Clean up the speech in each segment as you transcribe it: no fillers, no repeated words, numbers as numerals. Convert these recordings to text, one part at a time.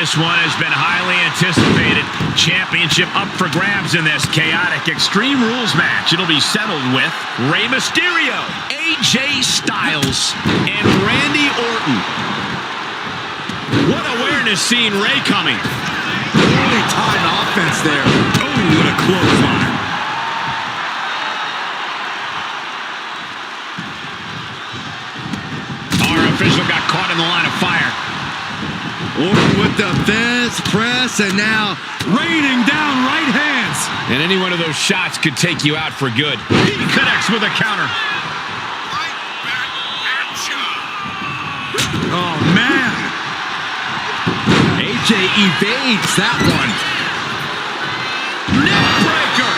This one has been highly anticipated. Championship up for grabs in this chaotic Extreme Rules match. It'll be settled with Rey Mysterio, AJ Styles, and Randy Orton. What awareness seeing Rey coming. Really timed offense there. Oh, what a clothesline. Our official got caught in the line of fire. Orton with the fist press, and now raining down right hands. And any one of those shots could take you out for good. He connects with a counter. Oh, man. AJ evades that one. Neck breaker.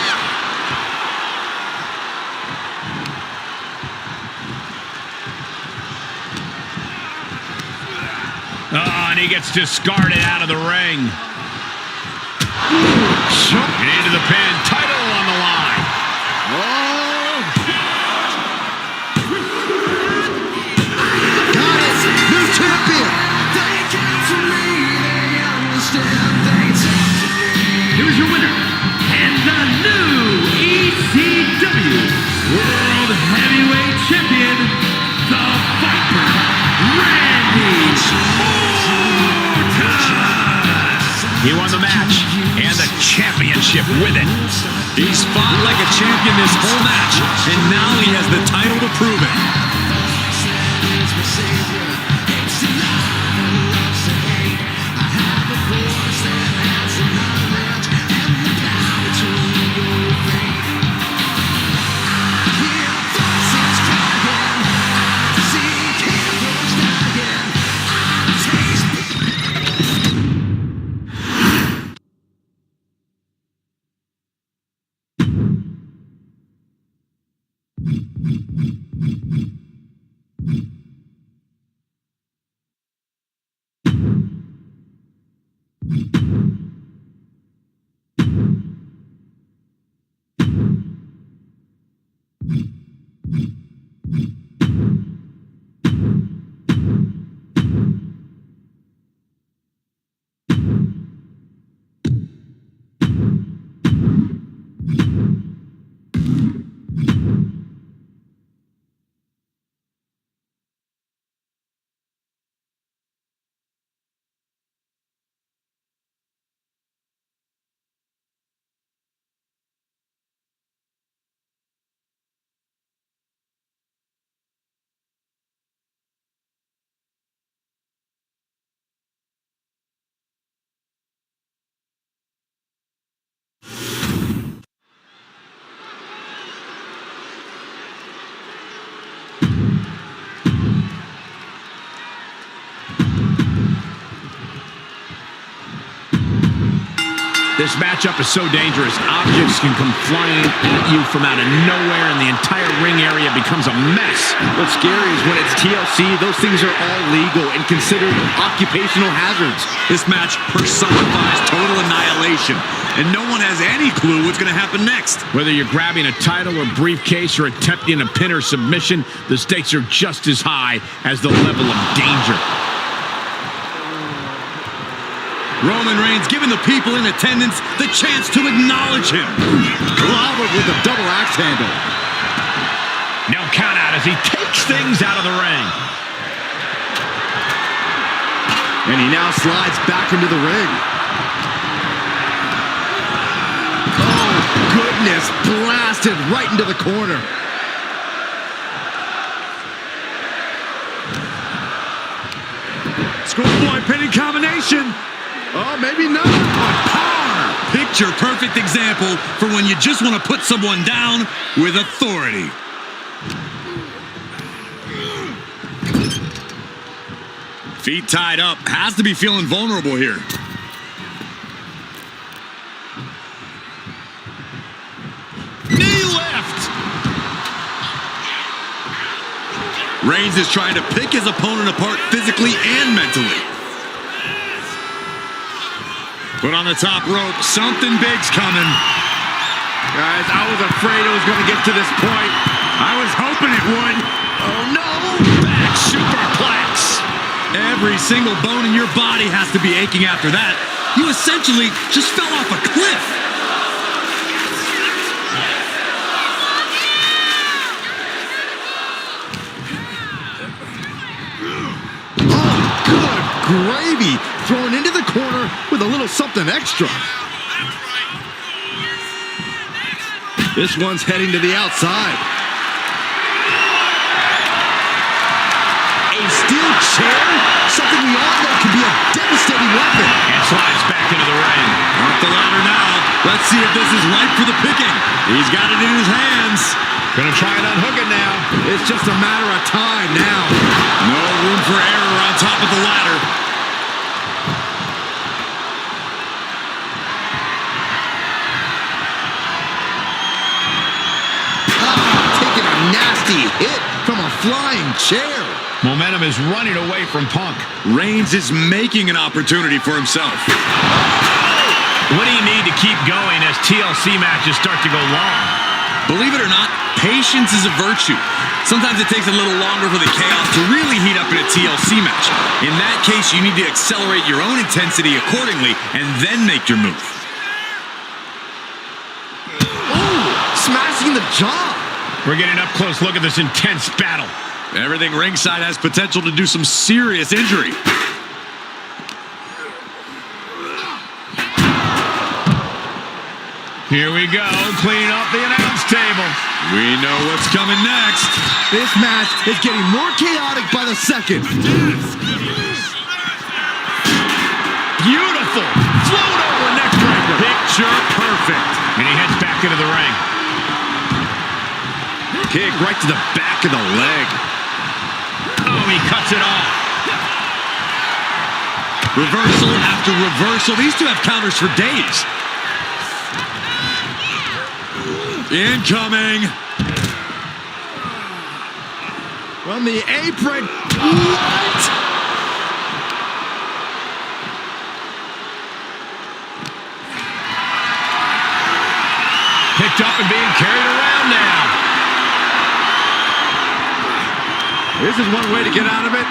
Oh, and he gets discarded out of the ring. And into the pin. Title on the line. Oh. Got it. New champion. Here's your winner, and the new ECW World Heavyweight Champion, the Viper, Randy Orton. He won the match and the championship with it. He's fought like a champion this whole match, and now he has the title to prove it. This matchup is so dangerous. Objects can come flying at you from out of nowhere, and the entire ring area becomes a mess. What's scary is when it's TLC, those things are all legal and considered occupational hazards. This match personifies total annihilation, and no one has any clue what's going to happen next. Whether you're grabbing a title or briefcase or attempting a pin or submission, the stakes are just as high as the level of danger. Roman Reigns giving the people in attendance the chance to acknowledge him. Clobbered with a double axe handle. No count out as he takes things out of the ring. And he now slides back into the ring. Oh, goodness. Blasted right into the corner. Schoolboy pinning combination. Oh, maybe not. Power. Picture perfect example for when you just want to put someone down with authority. Feet tied up. Has to be feeling vulnerable here. Knee left. Reigns is trying to pick his opponent apart physically and mentally. Put on the top rope. Something big's coming. Guys, I was afraid it was going to get to this point. I was hoping it would. Oh, no. Back superplex. Every single bone in your body has to be aching after that. You essentially just fell off a cliff. Oh, good gravy. Thrown into the corner with a little something extra. This one's heading to the outside. A steel chair? Something we all know can be a devastating weapon. And slides back into the ring. Off the ladder now. Let's see if this is ripe for the picking. He's got it in his hands. Gonna try and unhook it now. It's just a matter of time now. No room for error on top of the ladder. Taking a nasty hit from a flying chair. Momentum is running away from Punk. Reigns is making an opportunity for himself. What do you need to keep going as TLC matches start to go long? Believe it or not, patience is a virtue. Sometimes it takes a little longer for the chaos to really heat up in a TLC match. In that case, you need to accelerate your own intensity accordingly and then make your move. Ooh, smashing the jaw. We're getting up close look at this intense battle. Everything ringside has potential to do some serious injury. Here we go, cleaning up the announce table. We know what's coming next. This match is getting more chaotic by the second. Beautiful. Float over neck breaker. Picture perfect. And he heads back into the ring. Kick right to the back of the leg. Oh, he cuts it off. Reversal after reversal. These two have counters for days. Incoming. From the apron. What? Picked up and being carried around now. This is one way to get out of it.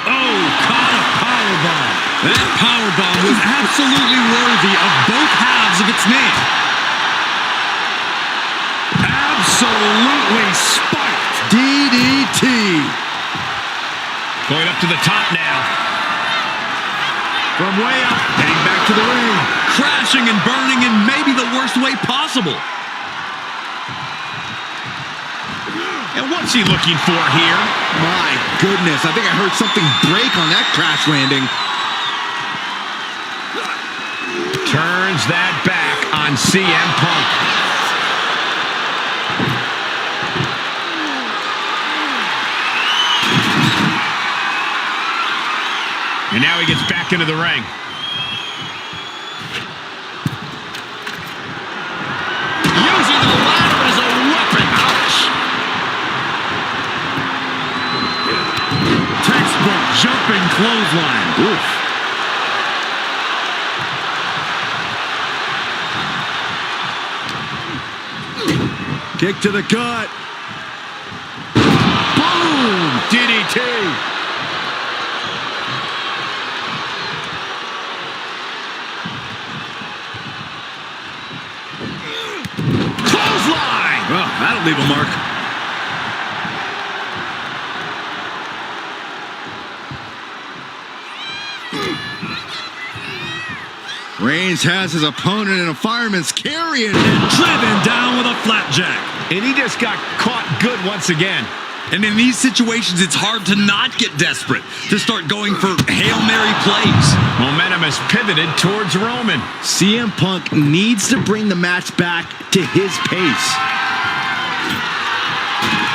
Oh, caught a powerbomb. That powerbomb was absolutely worthy of both halves of its name. Absolutely spiked. DDT. Going up to the top now. From way up, heading back to the ring. Crashing and burning in maybe the worst way possible. And what's he looking for here? My goodness, I think I heard something break on that crash landing. Turns that back on CM Punk. And now he gets back into the ring. Using the ladder as a weapon. Ouch. Textbook jumping clothesline. Oof. Kick to the gut. Boom! DDT. Clothesline. Oh, that'll leave a mark. Reigns has his opponent in a fireman's carry and Driven down with a flapjack. And he just got caught good once again. And in these situations, it's hard to not get desperate, to start going for Hail Mary plays. Momentum has pivoted towards Roman. CM Punk needs to bring the match back to his pace.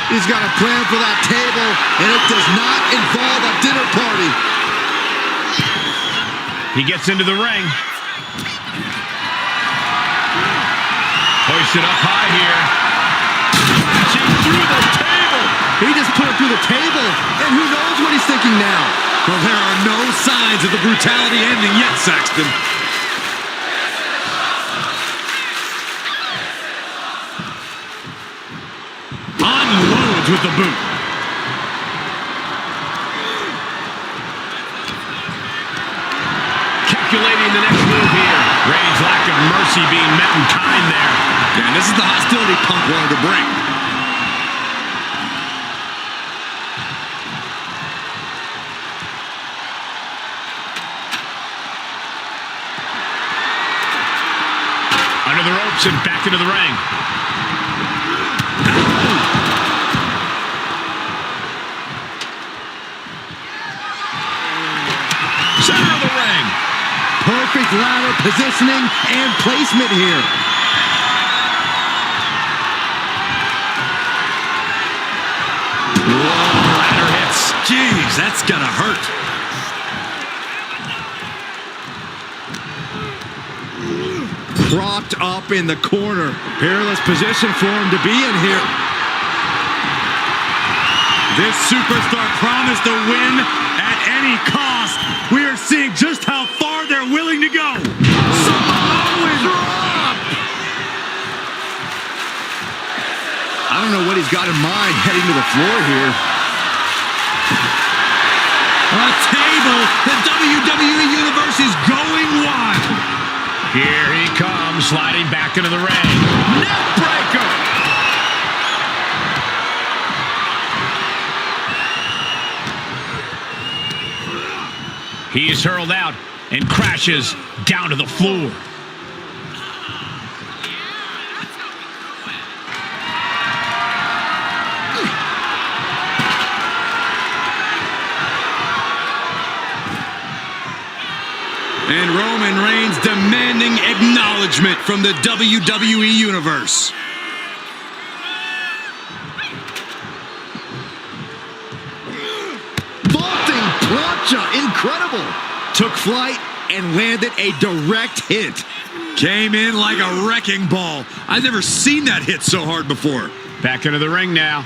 He's got a plan for that table, and it does not involve a dinner party. He gets into the ring. Hoisted up high here. Crashing through the table. He just put it through the table, and who knows what he's thinking now. Well, there are no signs of the brutality ending yet, Saxton. Unloads with the boot. calculating the next move here. Reigns' lack of mercy being met in kind there. Yeah, and this is the hostility Punk wanted to bring. Under the ropes and back into the ring. Center of the ring. Perfect ladder positioning and placement here. Whoa, ladder hits. Jeez, that's gonna hurt. Propped up in the corner. Perilous position for him to be in here. This superstar promised a win at any cost. We are seeing just how far they're willing to go. Samoan drop! I don't know what he's got in mind heading to the floor here. A table. The WWE Universe is going wild. Here he comes, sliding back into the ring. Neck breaker! He is hurled out and crashes down to the floor. And Roman Reigns demanding acknowledgement from the WWE Universe. Vaulting plancha, incredible. Took flight and landed a direct hit. Came in like a wrecking ball. I've never seen that hit so hard before. Back into the ring now.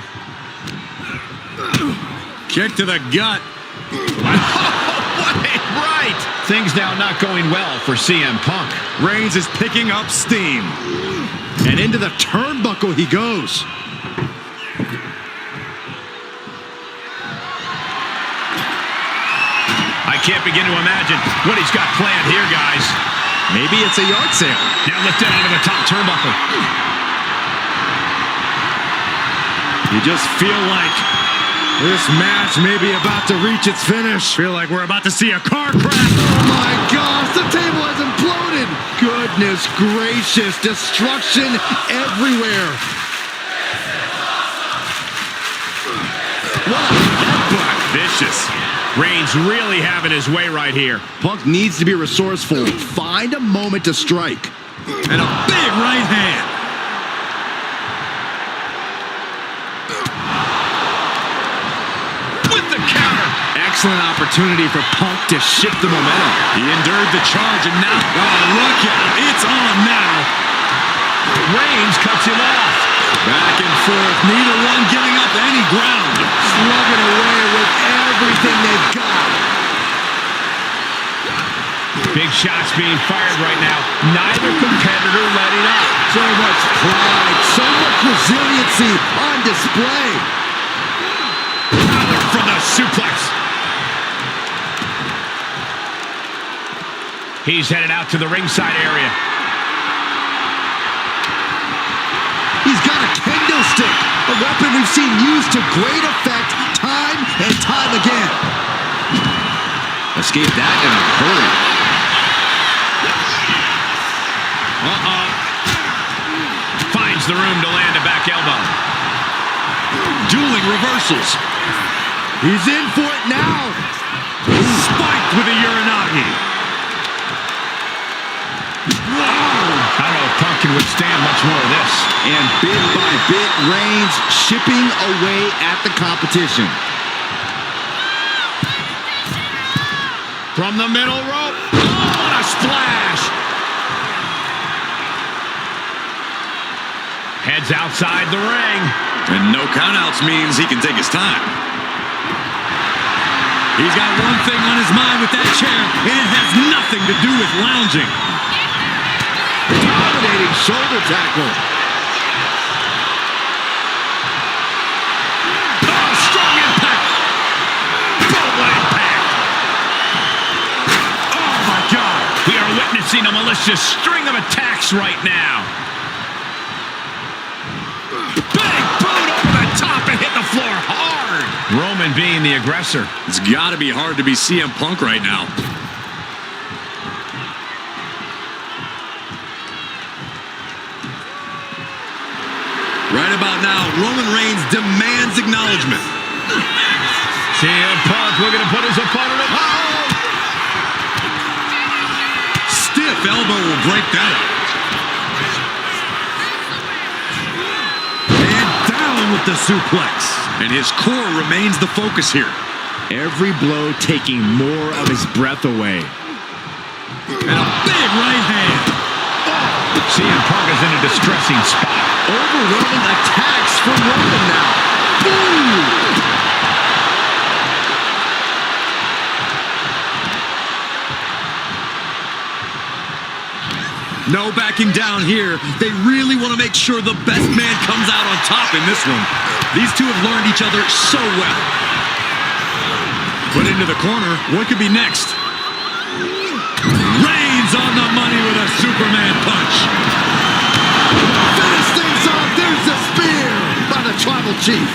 Kick to the gut. What a right! Things now not going well for CM Punk. Reigns is picking up steam. And into the turnbuckle he goes. I can't begin to imagine what he's got planned here, guys. Maybe it's a yard sale. Now lifted onto the top turnbuckle. You just feel like this match may be about to reach its finish. Feel like we're about to see a car crash. Oh my gosh, the table has imploded. Goodness gracious, destruction everywhere. What a headbutt. Vicious. Reigns really having his way right here. Punk needs to be resourceful. Find a moment to strike. And a big right hand. With the counter. Excellent opportunity for Punk to shift the momentum. He endured the charge and now, oh, look out. It's on now. Reigns cuts him off. Back and forth, neither one giving up any ground. Slugging away with everything they've got. Big shots being fired right now. Neither competitor letting up. So much pride, so much resiliency on display. Power from the suplex. He's headed out to the ringside area. He's got a kendo stick, a weapon we've seen used to great effect time and time again. Escaped that in a hurry. Finds the room to land a back elbow. Dueling reversals. He's in for it now. Spiked with a Uranagi. I don't know if Punk can withstand much more of this. And bit by bit, Reigns chipping away at the competition. From the middle rope. Oh, what a splash. Heads outside the ring. And no countouts means he can take his time. He's got one thing on his mind with that chair, and it has nothing to do with lounging. Dominating shoulder tackle. Oh, strong impact. Boom impact. Oh, my God. malicious string of attacks right now. Big boot over the top and hit the floor hard. Roman being the aggressor. It's got to be hard to be CM Punk right now. Right about now, Roman Reigns demands acknowledgement. CM Punk looking to put his opponent at home. Stiff elbow will break that up. And down with the suplex. And his core remains the focus here. Every blow taking more of his breath away. And a big right hand. CM Punk is in a distressing spot. Overwhelming attacks from Roman now. Boom! No backing down here. They really want to make sure the best man comes out on top in this one. These two have learned each other so well. Put into the corner. What could be next? Reigns on the money with a Superman punch. Finish things off. There's the spear by the Tribal Chief.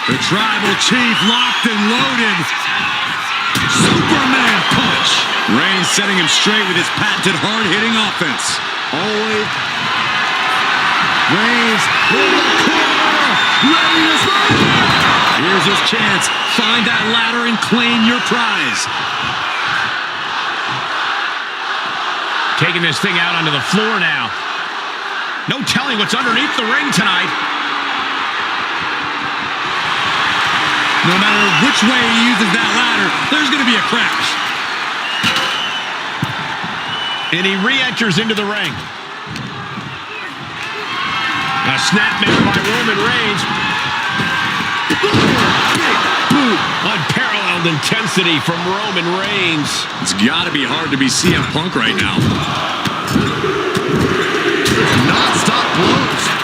The Tribal Chief locked and loaded. Superman punch. Reigns setting him straight with his patented hard-hitting offense. Always. Reigns in the corner. Ready to spin. Here's his chance. Find that ladder and claim your prize. Taking this thing out onto the floor now. No telling what's underneath the ring tonight. No matter which way he uses that ladder, there's going to be a crash. And he re-enters into the ring. A snapmare by Roman Reigns. Big boot. Unparalleled intensity from Roman Reigns. It's got to be hard to be CM Punk right now. Non-stop blows.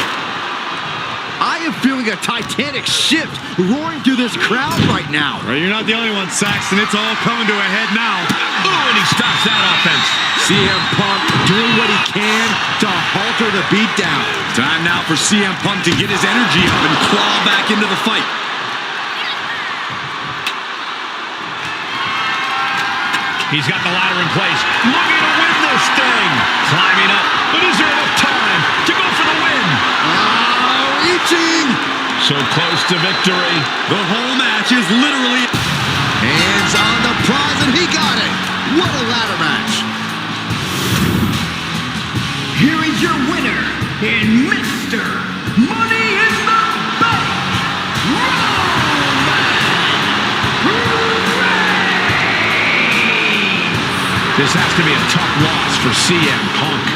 I am feeling a titanic shift roaring through this crowd right now. Well, you're not the only one, Saxton. It's all coming to a head now. Oh, and he stops that offense. CM Punk doing what he can to halter the beatdown. Time now for CM Punk to get his energy up and claw back into the fight. He's got the ladder in place. Looking to win this thing. Climbing up. But is there enough time to go for the win? Reaching. So close to victory. The whole match is literally... Hands on the prize, and he got it. What a ladder match. Here is your winner in Mr. Money in the Bank, Roman Reigns. This has to be a tough loss for CM Punk.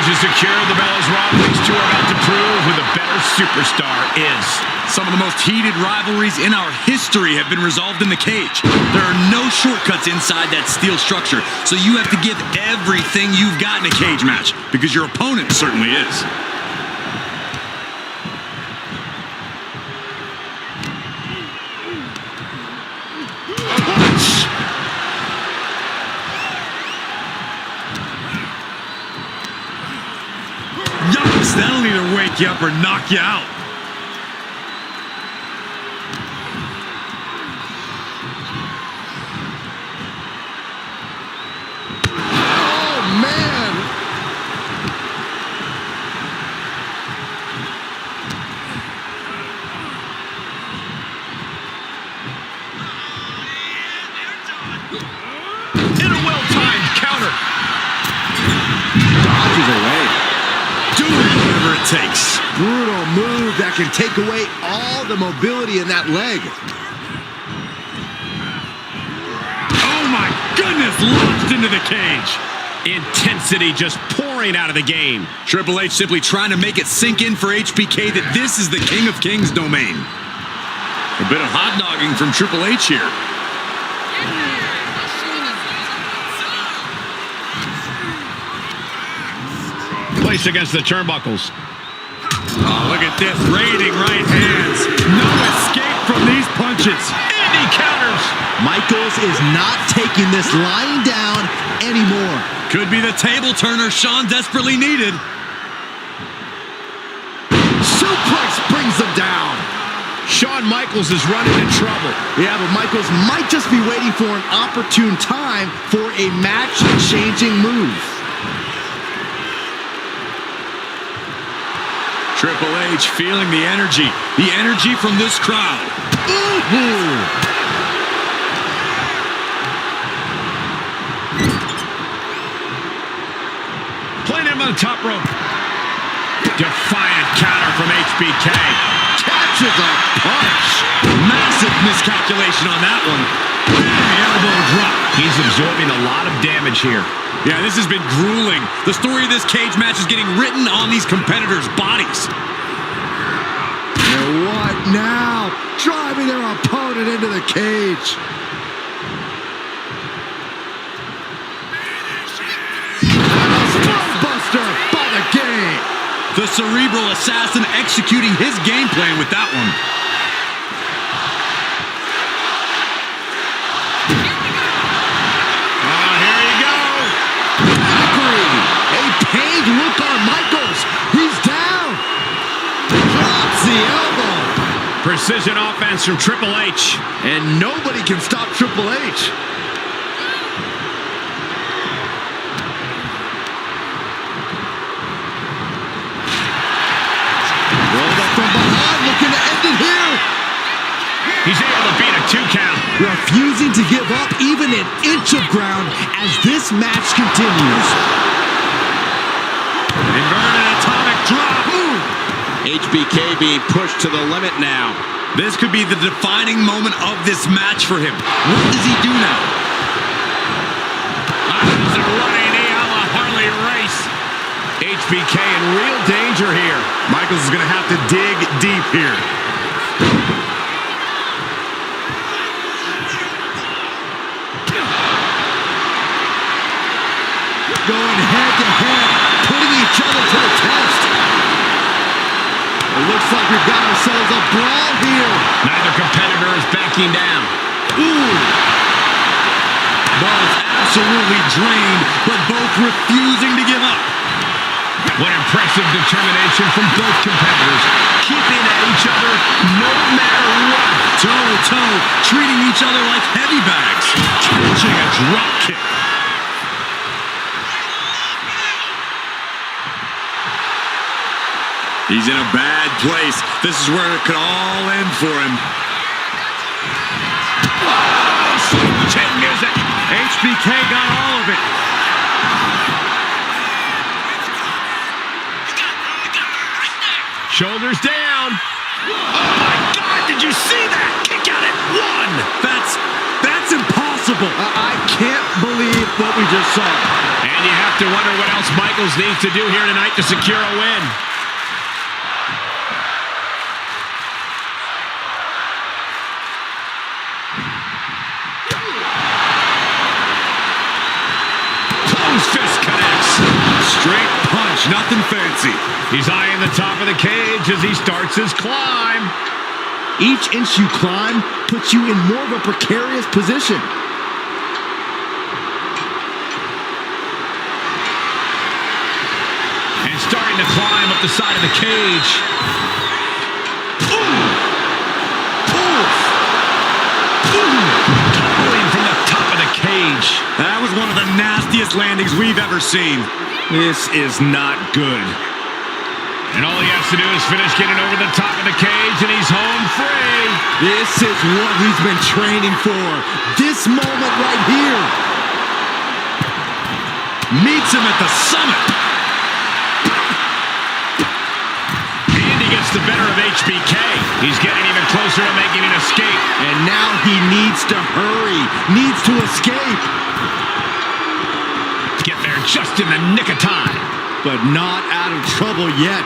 is secured. The bell is rung. These two are about to prove who the better superstar is. Some of the most heated rivalries in our history have been resolved in the cage. There are no shortcuts inside that steel structure, so you have to give everything you've got in a cage match, because your opponent certainly is. Yikes, that'll either wake you up or knock you out. Takes. Brutal move that can take away all the mobility in that leg. Oh my goodness, launched into the cage. Intensity just pouring out of the game. Triple H simply trying to make it sink in for HBK that this is the King of Kings domain. A bit of hot dogging from Triple H here. Placed against the turnbuckles. Oh, look at this, raiding right hands. No escape from these punches. And he counters. Michaels is not taking this lying down anymore. Could be the table turner Shawn desperately needed. Suplex brings him down. Shawn Michaels is running into trouble. Yeah, but Michaels might just be waiting for an opportune time for a match-changing move. Triple H feeling the energy from this crowd. Playing him on the top rope. Defiant counter from HBK. Catches a punch. Massive miscalculation on that one. Elbow drop. He's absorbing a lot of damage here. Yeah, this has been grueling. The story of this cage match is getting written on these competitors' bodies. And what now? Driving their opponent into the cage. And a spellbuster by the game. The cerebral assassin executing his game plan with that one. Look on Michaels. He's down. Drops the elbow. Precision offense from Triple H. And nobody can stop Triple H. Rolled up from behind, looking to end it here. He's able to beat a 2 count. Refusing to give up even an inch of ground as this match continues. Inverted atomic drop. HBK being pushed to the limit now. This could be the defining moment of this match for him. What does he do now? It's a running knee on the Harley race. HBK in real danger here. Michaels is going to have to dig deep here. Going head to head, putting each other to the test. It looks like we've got ourselves a brawl here. Neither competitor is backing down. Both absolutely drained, but both refusing to give up. What impressive determination from both competitors. Keeping at each other no matter what. Toe-to-toe, treating each other like heavy bags. Catching a drop kick. He's in a bad place. This is where it could all end for him. Oh, sweet chin music. HBK got all of it. Shoulders down. Oh, my God, did you see that? Kick out at 1. That's impossible. I can't believe with what we just saw. And you have to wonder what else Michaels needs to do here tonight to secure a win. Closed fist connects. Straight punch, nothing fancy. He's eyeing the top of the cage as he starts his climb. Each inch you climb puts you in more of a precarious position. And starting to climb up the side of the cage. Tumbling from the top of the cage. That was one of the nastiest landings we've ever seen. This is not good. And all he has to do is finish getting over the top of the cage, and he's home free. This is what he's been training for. This moment right here. Meets him at the summit. And he gets the better of HBK. He's getting even closer to making an escape. And now he needs to hurry, needs to escape. Get there just in the nick of time. But not out of trouble yet.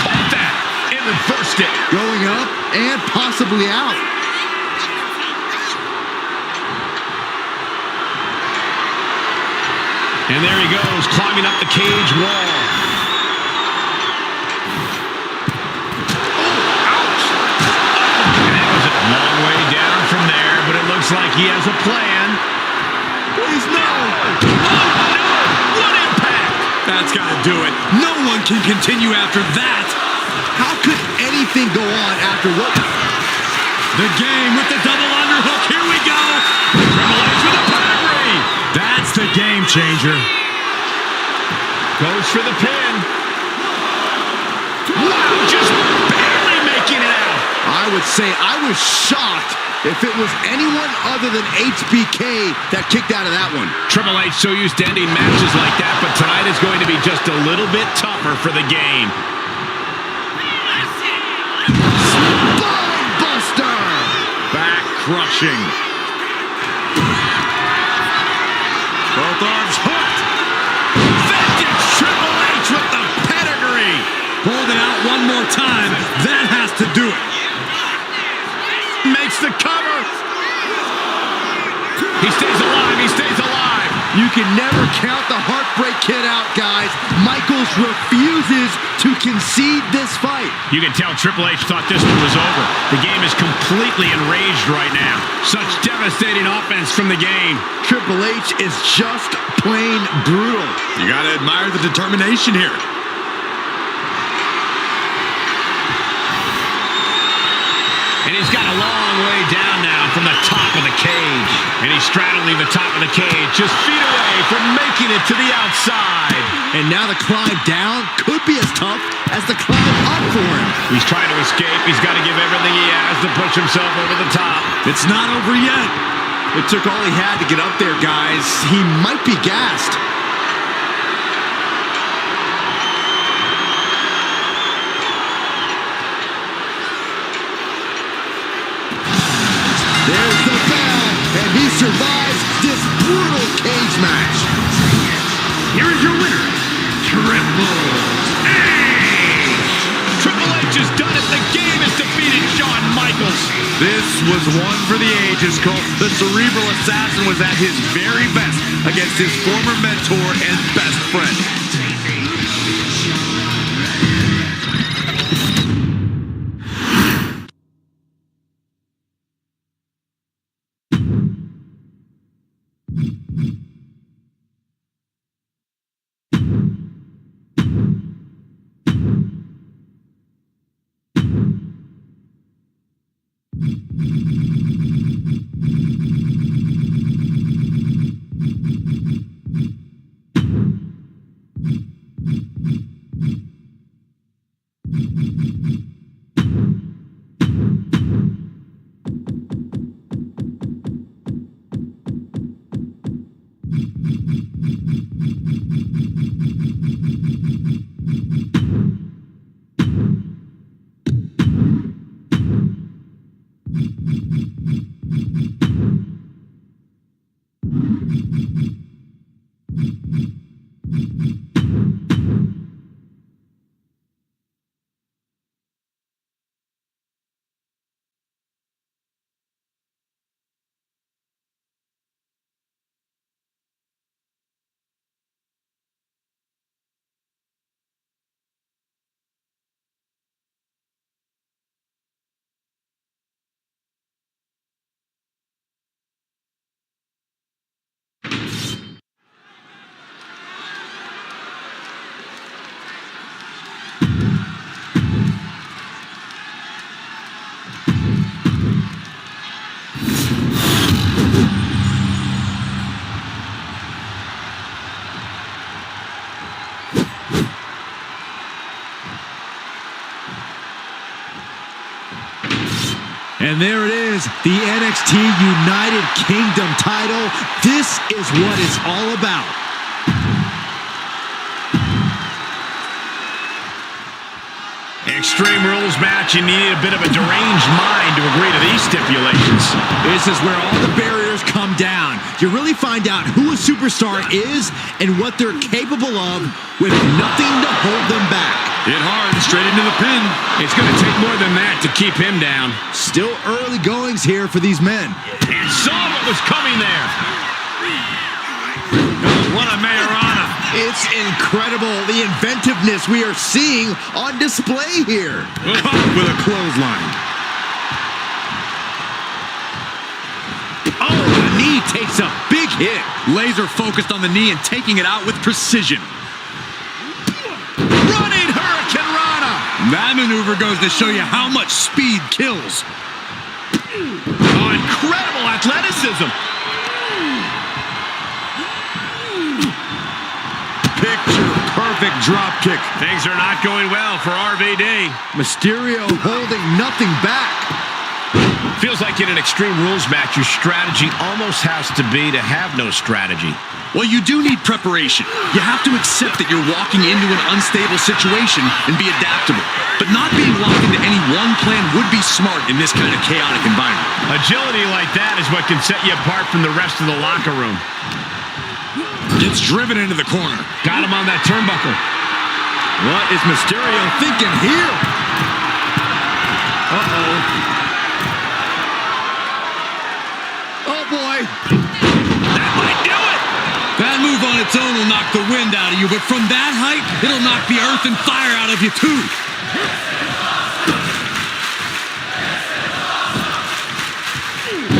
Caught that and reversed it. Going up and possibly out. And there he goes, climbing up the cage wall. And that was a long way down from there, but it looks like he has a plan. Please no. Oh, no! What impact! That's got to do it. No one can continue after that. How could anything go on after what? The game with the double underhook. Here we go. Triple H with a pedigree. That's the game changer. Goes for the pin. Wow, just barely making it out. I would say I was shocked if it was anyone other than HBK that kicked out of that one. Triple H so used to ending matches like that, but tonight is going to be just a little bit tougher for the game. Spine buster! Back crushing. Both arms hooked. Vintage Triple H with the pedigree. Hold it out one more time. That has to do it. Makes the cover. He stays alive. He stays alive. You can never count the Heartbreak Kid out, guys. Michaels refuses to concede this fight. You can tell Triple H thought this one was over. The game is completely enraged right now. Such devastating offense from the game. Triple H is just plain brutal. You got to admire the determination here. And he's got a long way down now from the top of the cage. And he's straddling the top of the cage, just feet away from making it to the outside. And now the climb down could be as tough as the climb up for him. He's trying to escape. He's got to give everything he has to push himself over the top. It's not over yet. It took all he had to get up there, guys. He might be gassed. There's the bell, and he survives this brutal cage match. Here is your winner, Triple H. Triple H has done it. The game has defeated Shawn Michaels. This was one for the ages, Cole. The cerebral assassin was at his very best against his former mentor and best friend. Mm-hmm. And there it is, the NXT United Kingdom title. This is what it's all about. Extreme Rules match, you need a bit of a deranged mind to agree to these stipulations. This is where all the barriers come down. You really find out who a superstar is and what they're capable of with nothing to hold them back. Hit hard, straight into the pin. It's going to take more than that to keep him down. Still early goings here for these men. And saw what was coming there. What a Mayorana. It's incredible, the inventiveness we are seeing on display here. Caught with a clothesline. Oh, the knee takes a big hit. Laser focused on the knee and taking it out with precision. Running Hurricane Rana. That maneuver goes to show you how much speed kills. Oh, incredible athleticism. Picture-perfect drop kick. Things are not going well for RVD. Mysterio holding nothing back. Feels like in an Extreme Rules match, your strategy almost has to be to have no strategy. Well, you do need preparation. You have to accept that you're walking into an unstable situation and be adaptable. But not being locked into any one plan would be smart in this kind of chaotic environment. Agility like that is what can set you apart from the rest of the locker room. Gets driven into the corner. Got him on that turnbuckle. What is Mysterio thinking here? Uh-oh. Oh, boy. That might do it. That move on its own will knock the wind out of you, but from that height, it'll knock the earth and fire out of you, too.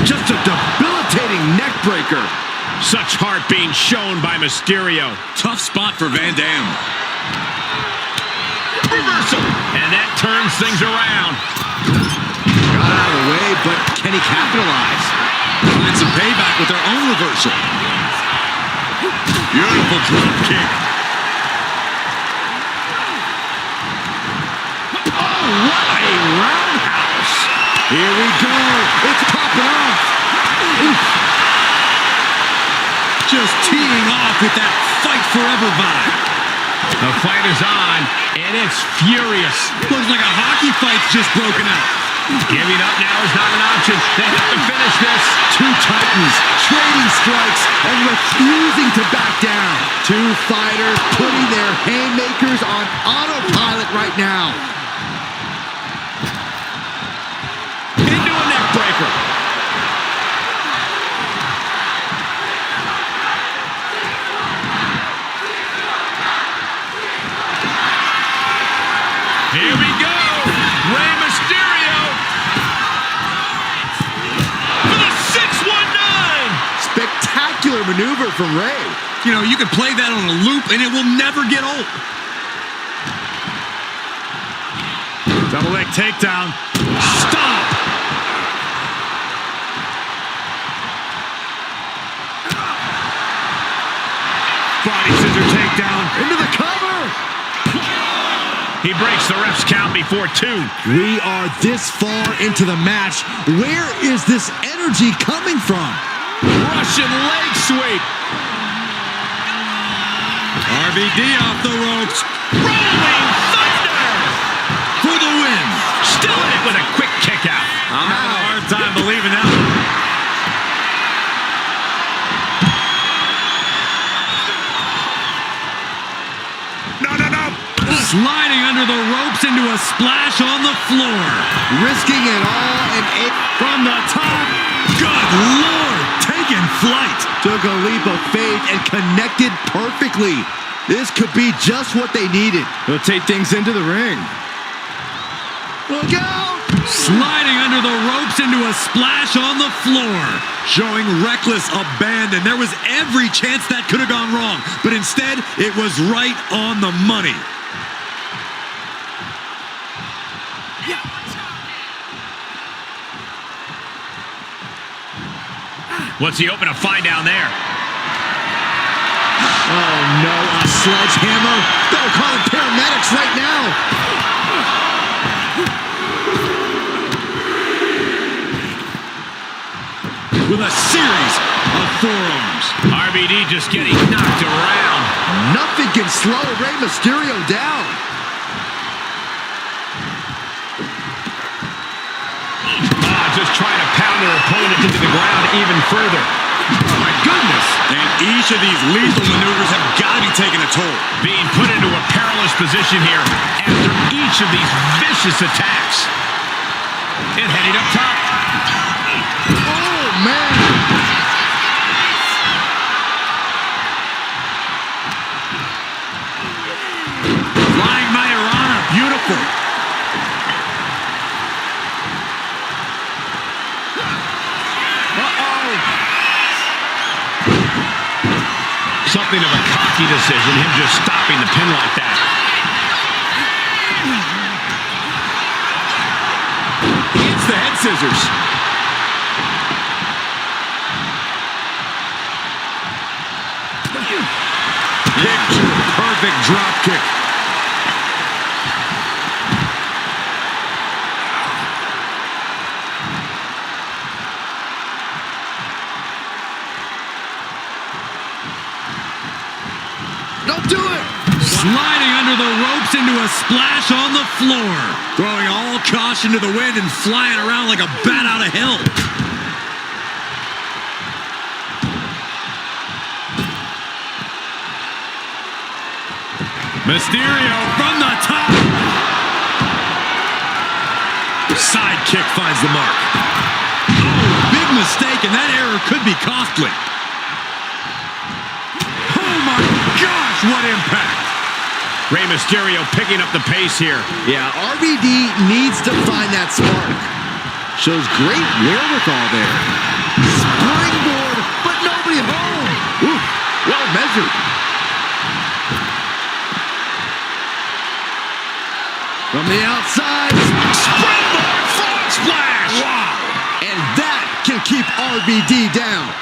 Just a debilitating neck breaker. Such heart being shown by Mysterio. Tough spot for Van Dam. Reversal. And that turns things around. Got out of the way, but can he capitalize? Find some payback with their own reversal. Beautiful drop kick. Oh, what a roundhouse. Here we go. It's popping off. Oof. Just teeing off with that fight forever vibe. The fight is on, and it's furious. Looks like a hockey fight's just broken out. Giving up now is not an option. They have to finish this. Two titans trading strikes and refusing to back down. Two fighters putting their haymakers on autopilot right now. Into a neck breaker. Here we go. Rey Mysterio for the 619. Spectacular maneuver from Rey. You know, you can play that on a loop and it will never get old. Double leg takedown. Stop. Body scissor takedown. Into the cover. He breaks the ref's count before 2. We are this far into the match. Where is this energy coming from? Russian leg sweep. RVD off the ropes. Rolling thunder. For the win. Still in it with a quick kick out. I'm having a hard time believing that one. ropes into a splash on the floor. Risking it all and From the top. Good Lord, taking flight. took a leap of faith and connected perfectly. This could be just what they needed. They'll take things into the ring. Look out! Sliding under the ropes into a splash on the floor. Showing reckless abandon. There was every chance that could have gone wrong, but instead, it was right on the money. What's he open to find down there? Oh no, a sledgehammer. They'll call in paramedics right now. With a series of forearms. RVD just getting knocked around. Nothing can slow Rey Mysterio down. Just trying to pound their opponent into the ground even further. Oh my goodness! And each of these lethal maneuvers have got to be taking a toll. Being put into a perilous position here after each of these vicious attacks. And heading up top. Oh, man. Flying Majorana, beautiful. Something of a cocky decision, him just stopping the pin like that. It's the head scissors. Picture-perfect drop kick. Don't do it. Sliding under the ropes into a splash on the floor. Throwing all caution to the wind and flying around like a bat out of hell. Mysterio from the top. Side kick finds the mark. Oh, big mistake, and that error could be costly. Oh my gosh, what impact! Rey Mysterio picking up the pace here. Yeah, RVD needs to find that spark. Shows great wherewithal there. Springboard, but nobody home. Ooh, well measured. From the outside, Springboard frog splash! wow. And that can keep RVD down.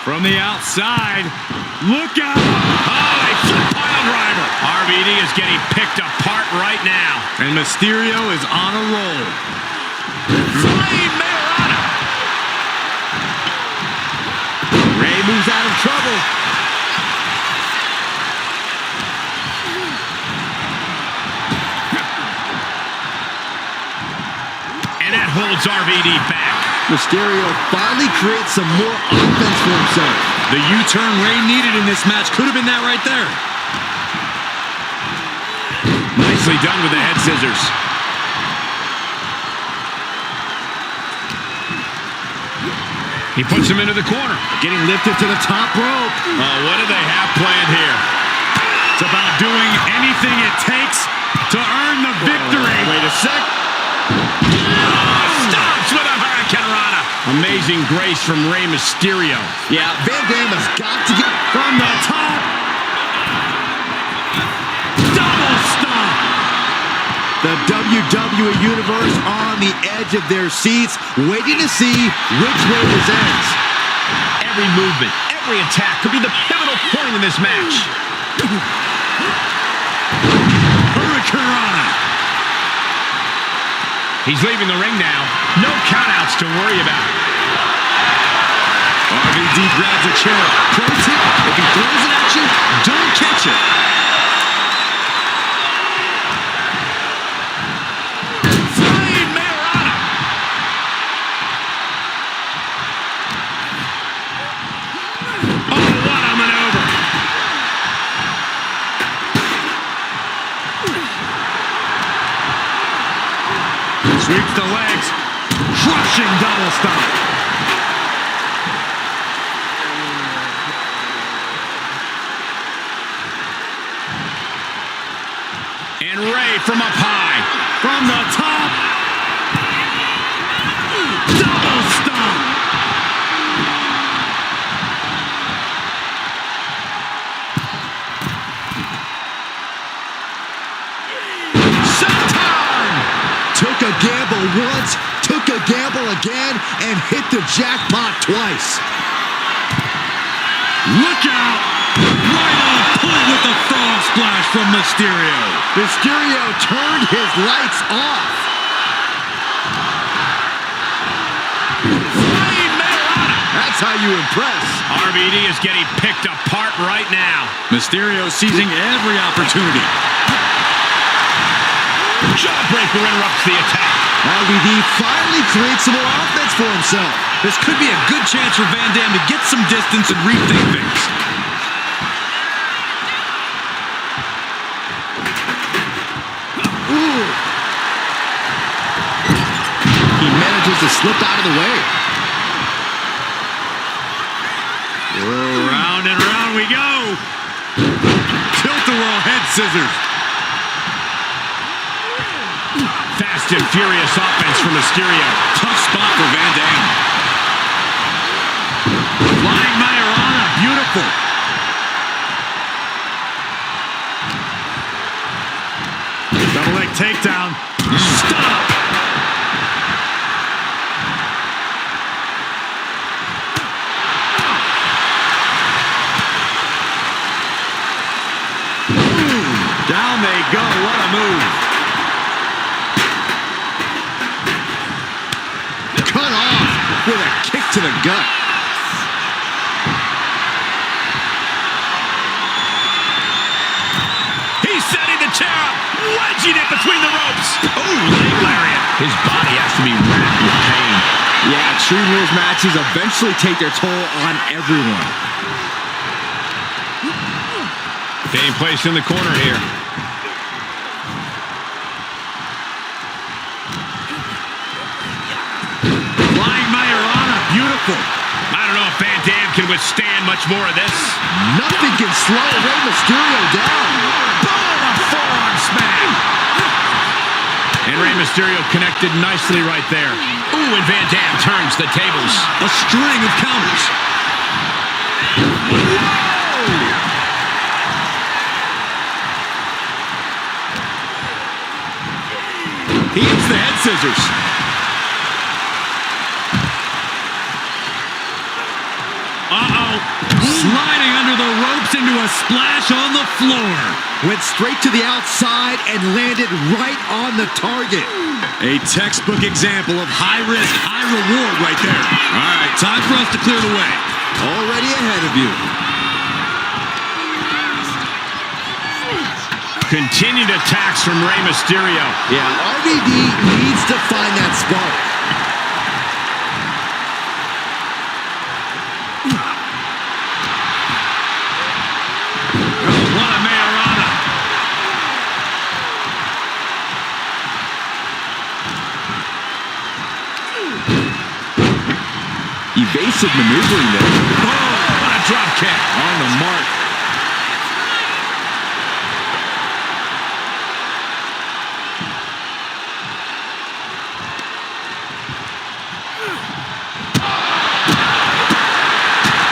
From the outside, look out! Oh, they flip pile driver. RVD is getting picked apart right now. And Mysterio is on a roll. Flying Majorana. Rey moves out of trouble. And that holds RVD back. Mysterio finally creates some more offense for himself. The U-turn Rey needed in this match could have been that right there. Nicely done with the head scissors. He puts him into the corner. Getting lifted to the top rope. Oh, what do they have planned here? It's about doing anything it takes to earn the victory. Wait a sec. Stops with a hurricanrana. Amazing grace from Rey Mysterio. Yeah, Van Dam has got to get From the top. Double stomp. the WWE Universe on the edge of their seats, waiting to see which way this ends. Every movement, every attack could be the pivotal point in this match. Hurricanrana. He's leaving the ring now. No countouts to worry about. RVD grabs a chair. Pro tip, if he throws it at you, don't catch it. Sweeps the legs. Crushing double stomp. And Ray from up high. From the top. Double stomp. Took a gamble once, took a gamble again, and hit the jackpot twice. Look out! Right on point with the frog splash from Mysterio. Mysterio turned his lights off. That's how you impress. RVD is getting picked apart right now. Mysterio seizing every opportunity. Jawbreaker interrupts the attack. RVD finally creates some more offense for himself. This could be a good chance for Van Dam to get some distance and rethink things. Ooh. He manages to slip out of the way. Round and round we go. Tilt-a-whirl head scissors. Fast and furious offense from Mysterio. Tough spot for Van Dam. Flying Majorana, beautiful. Double leg takedown. Stop. Down they go. What a move. Cut off with a kick to the gut. He's setting the chair up, wedging it between the ropes. Oh, leg lariat. His body has to be racked with pain. Yeah, Extreme Rules matches eventually take their toll on everyone. Being placed in the corner here. Flying Majorana, beautiful. I don't know if Van Dam can withstand much more of this. Nothing can slow Rey Mysterio down. Boom! A forearm smack. And Rey Mysterio connected nicely right there. Ooh, and Van Dam turns the tables. A string of counters. He hits the head scissors. Sliding under the ropes into a splash on the floor. Went straight to the outside and landed right on the target. A textbook example of high risk, high reward right there. All right, time for us to clear the way. Already ahead of you. Continued attacks from Rey Mysterio. Yeah, RVD needs to find that spark. What a Majorana. Evasive maneuvering there. Oh, what a drop kick. On the mark.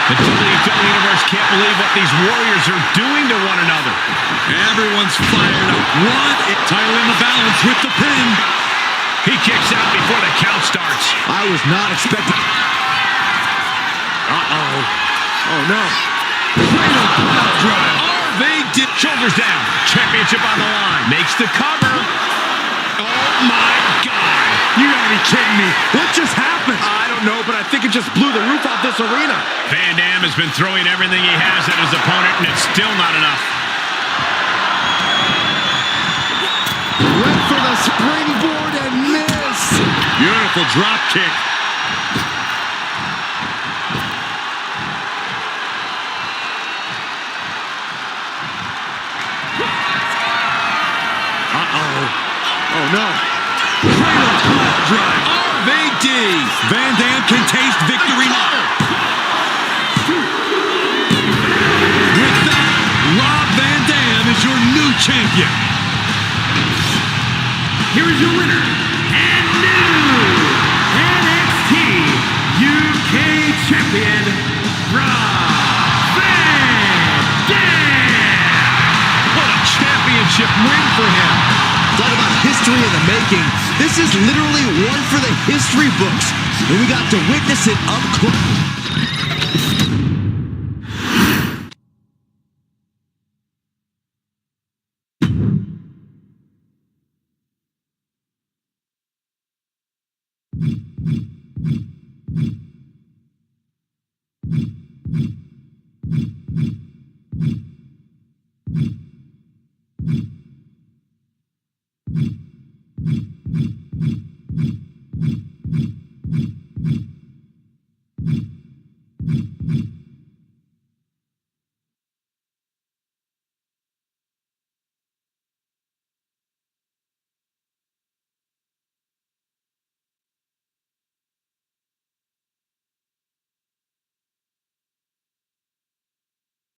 The WWE Universe can't believe what these warriors are doing to one another. Everyone's fired up. What? Title in the balance with the pin. He kicks out before the count starts. I was not expecting. Uh-oh. Oh, no. RVD. Shoulders down. Championship on the line. Makes the cover. Oh, my God. You gotta be kidding me. What just happened? I don't know, but I think it just blew the roof off this arena. Van Dam has been throwing everything he has at his opponent, and it's still not enough. Went for the springboard and missed. Beautiful drop kick. Uh-oh. Oh, no. Cradle drive. RVD. Van Dam can taste victory now. With that, Rob Van Dam is your new champion. Here is your winner, and new NXT UK champion, Rob Van Dam. What a championship win for him. Talk about history in the making. This is literally one for the history books, and we got to witness it up close.